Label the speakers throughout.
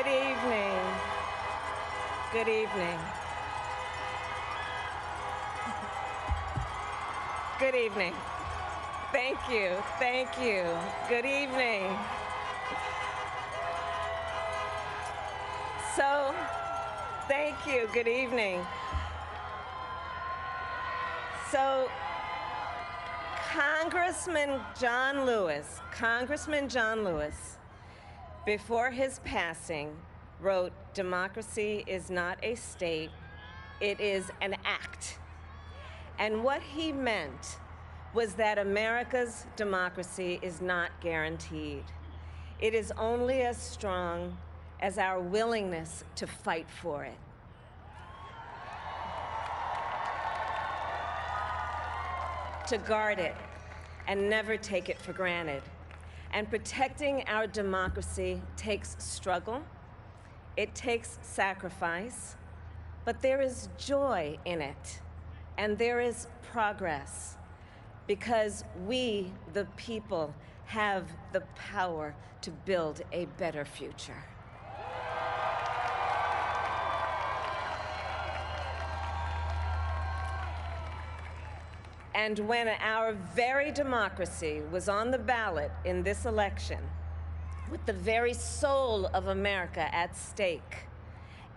Speaker 1: Good evening. Good evening. Good evening. Thank you. Thank you. Good evening. So, thank you. Good evening. So, Congressman John Lewis, before his passing, wrote, "Democracy is not a state, it is an act." And what he meant was that America's democracy is not guaranteed. It is only as strong as our willingness to fight for it. To guard it and never take it for granted. And protecting our democracy takes struggle, it takes sacrifice, but there is joy in it, and there is progress, because we, the people, have the power to build a better future. And when our very democracy was on the ballot in this election, with the very soul of America at stake,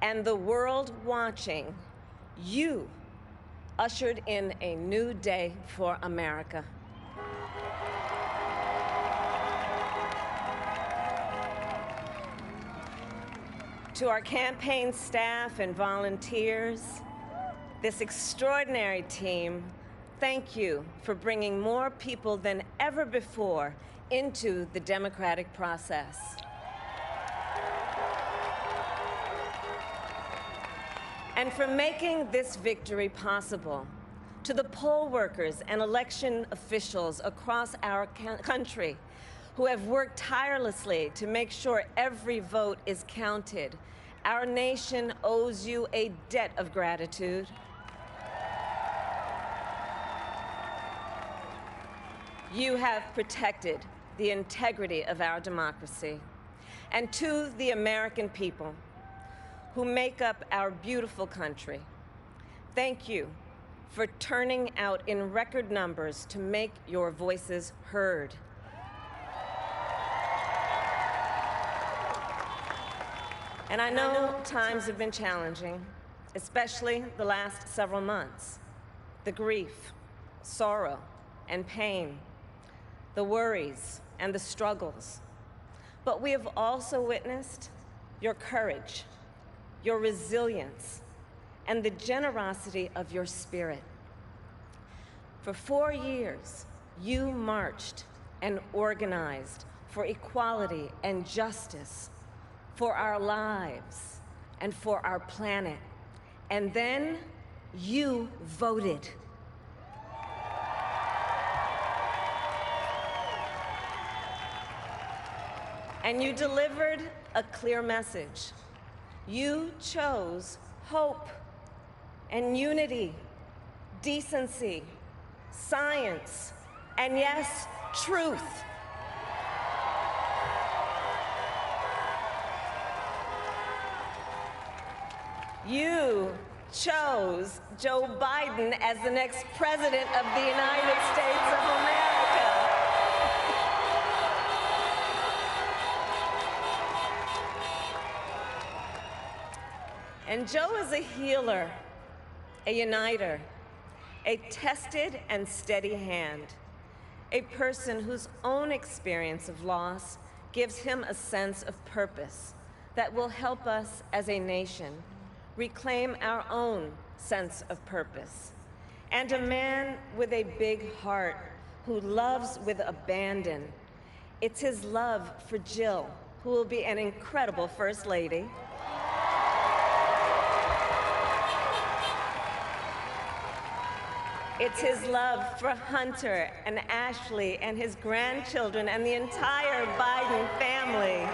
Speaker 1: and the world watching, you ushered in a new day for America. To our campaign staff and volunteers, this extraordinary team, thank you for bringing more people than ever before into the democratic process. And for making this victory possible. To the poll workers and election officials across our country who have worked tirelessly to make sure every vote is counted, our nation owes you a debt of gratitude. You have protected the integrity of our democracy. And to the American people who make up our beautiful country, thank you for turning out in record numbers to make your voices heard. And I know times have been challenging, especially the last several months. The grief, sorrow, and pain, the worries and the struggles. But we have also witnessed your courage, your resilience, and the generosity of your spirit. For 4 years, you marched and organized for equality and justice, for our lives and for our planet. And then you voted. And you delivered a clear message. You chose hope and unity, decency, science, and yes, truth. You chose Joe Biden as the next president of the United States of America. And Joe is a healer, a uniter, a tested and steady hand, a person whose own experience of loss gives him a sense of purpose that will help us as a nation reclaim our own sense of purpose. And a man with a big heart who loves with abandon. It's his love for Jill, who will be an incredible First Lady. It's his love for Hunter and Ashley and his grandchildren and the entire Biden family.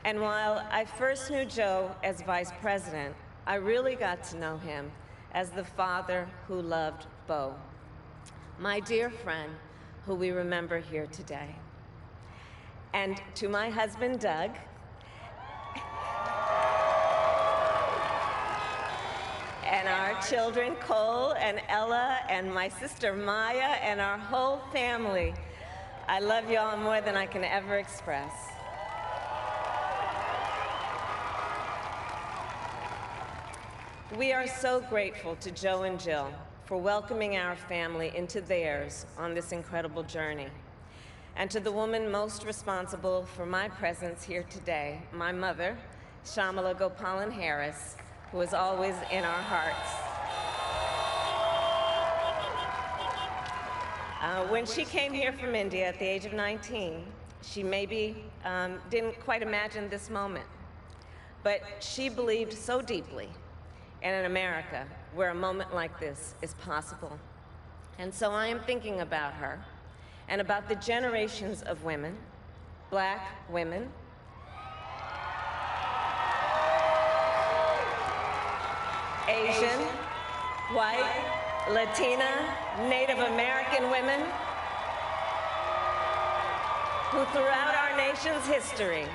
Speaker 1: And while I first knew Joe as vice president, I really got to know him as the father who loved Beau, my dear friend who we remember here today. and to my husband, Doug, and our children, Cole and Ella, and my sister, Maya, and our whole family. I love you all more than I can ever express. We are so grateful to Joe and Jill for welcoming our family into theirs on this incredible journey. And to the woman most responsible for my presence here today, my mother, Kamaala Haaris, who is always in our hearts. When she came here from India at the age of 19, she maybe didn't quite imagine this moment, but she believed so deeply in an America where a moment like this is possible. And so I am thinking about her and about the generations of women, Black women, Asian, white, Latina, Native American women, who throughout our nation's history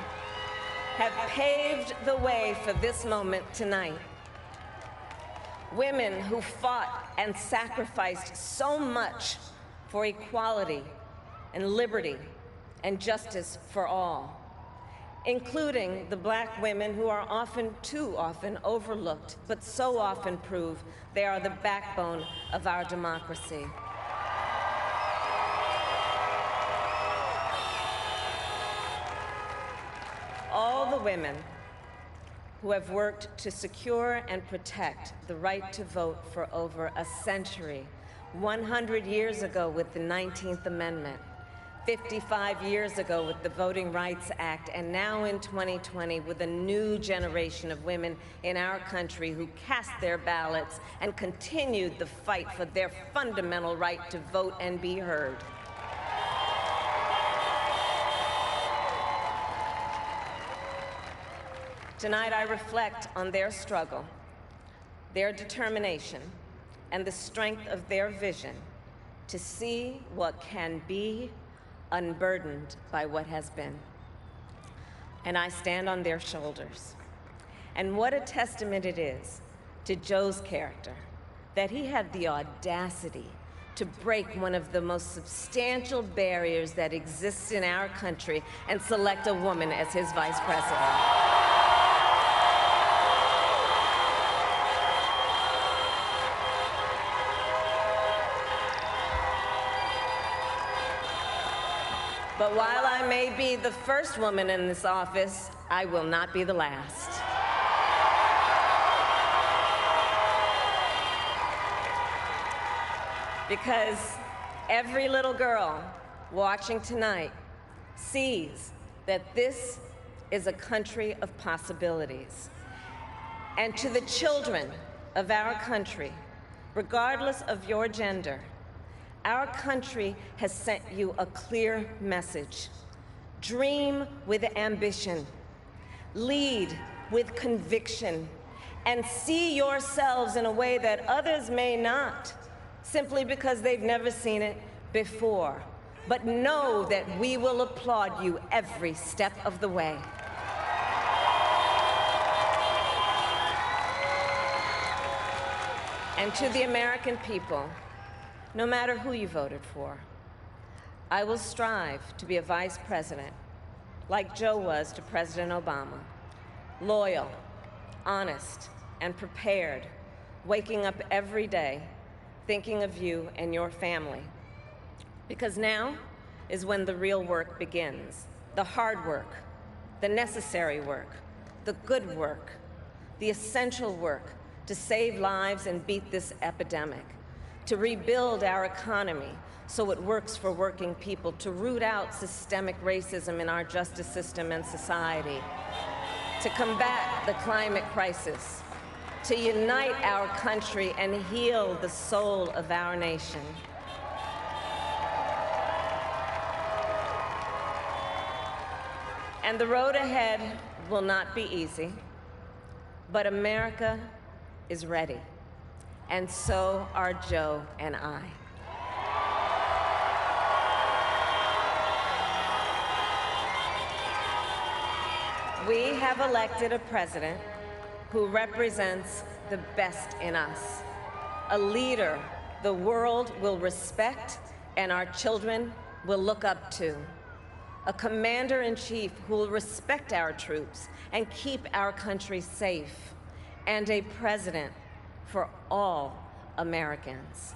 Speaker 1: have paved the way for this moment tonight. Women who fought and sacrificed so much for equality and liberty and justice for all, including the Black women who are often, too often, overlooked, but so often prove they are the backbone of our democracy. All the women who have worked to secure and protect the right to vote for over a century, 100 years ago with the 19th Amendment, 55 years ago with the Voting Rights Act, and now in 2020 with a new generation of women in our country who cast their ballots and continued the fight for their fundamental right to vote and be heard. Tonight, I reflect on their struggle, their determination, and the strength of their vision to see what can be unburdened by what has been. And I stand on their shoulders. And what a testament it is to Joe's character that he had the audacity to break one of the most substantial barriers that exists in our country and select a woman as his vice president. But while I may be the first woman in this office, I will not be the last. Because every little girl watching tonight sees that this is a country of possibilities. And to the children of our country, regardless of your gender, our country has sent you a clear message. Dream with ambition, lead with conviction, and see yourselves in a way that others may not, simply because they've never seen it before. But know that we will applaud you every step of the way. And to the American people, no matter who you voted for, I will strive to be a vice president, like Joe was to President Obama, loyal, honest, and prepared, waking up every day thinking of you and your family. Because now is when the real work begins, the hard work, the necessary work, the good work, the essential work to save lives and beat this epidemic, to rebuild our economy so it works for working people, to root out systemic racism in our justice system and society, to combat the climate crisis, to unite our country and heal the soul of our nation. And the road ahead will not be easy, but America is ready. And so are Joe and I. We have elected a president who represents the best in us, a leader the world will respect and our children will look up to, a commander-in-chief who will respect our troops and keep our country safe, and a president for all Americans.